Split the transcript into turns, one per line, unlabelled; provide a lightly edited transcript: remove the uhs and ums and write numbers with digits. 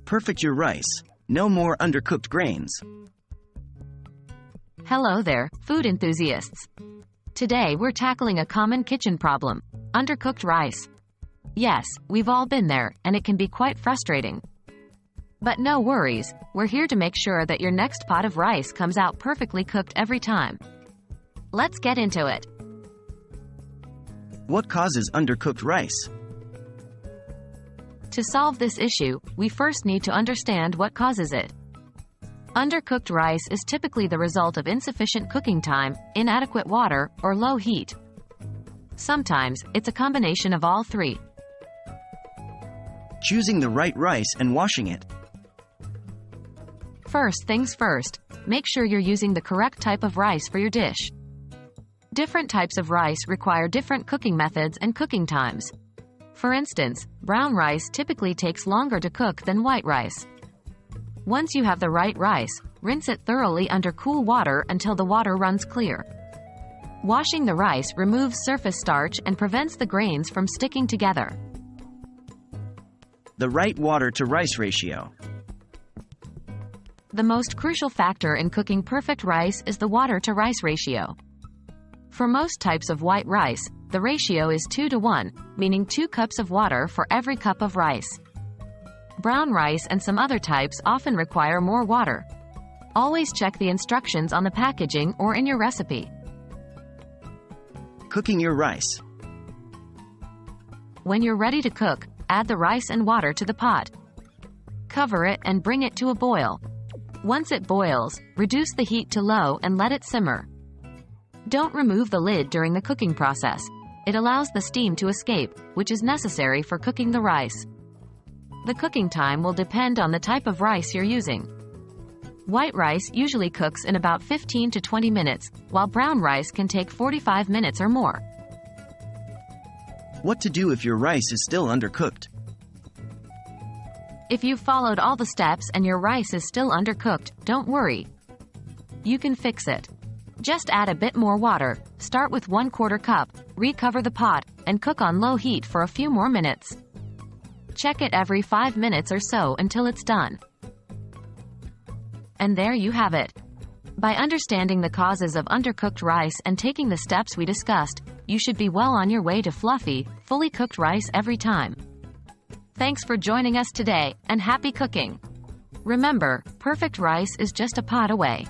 Perfect your rice. No more undercooked grains.
Hello there, food enthusiasts. Today we're tackling a common kitchen problem: undercooked rice. Yes, we've all been there, and it can be quite frustrating. But no worries, we're here to make sure that your next pot of rice comes out perfectly cooked every time. Let's get into it.
What causes undercooked rice?
To solve this issue, we first need to understand what causes it. Undercooked rice is typically the result of insufficient cooking time, inadequate water, or low heat. Sometimes, it's a combination of all three.
Choosing the right rice and washing it.
First things first, make sure you're using the correct type of rice for your dish. Different types of rice require different cooking methods and cooking times. For instance, brown rice typically takes longer to cook than white rice. Once you have the right rice, rinse it thoroughly under cool water until the water runs clear. Washing the rice removes surface starch and prevents the grains from sticking together.
The right water to rice ratio.
The most crucial factor in cooking perfect rice is the water to rice ratio. For most types of white rice, the ratio is 2:1, meaning 2 cups of water for every cup of rice. Brown rice and some other types often require more water. Always check the instructions on the packaging or in your recipe.
Cooking your rice.
When you're ready to cook, add the rice and water to the pot. Cover it and bring it to a boil. Once it boils, reduce the heat to low and let it simmer. Don't remove the lid during the cooking process. It allows the steam to escape, which is necessary for cooking the rice. The cooking time will depend on the type of rice you're using. White rice usually cooks in about 15 to 20 minutes, while brown rice can take 45 minutes or more.
What to do if your rice is still undercooked?
If you've followed all the steps and your rice is still undercooked, don't worry. You can fix it. Just add a bit more water, start with 1/4 cup, recover the pot, and cook on low heat for a few more minutes. Check it every 5 minutes or so until it's done. And there you have it. By understanding the causes of undercooked rice and taking the steps we discussed, you should be well on your way to fluffy, fully cooked rice every time. Thanks for joining us today, and happy cooking! Remember, perfect rice is just a pot away.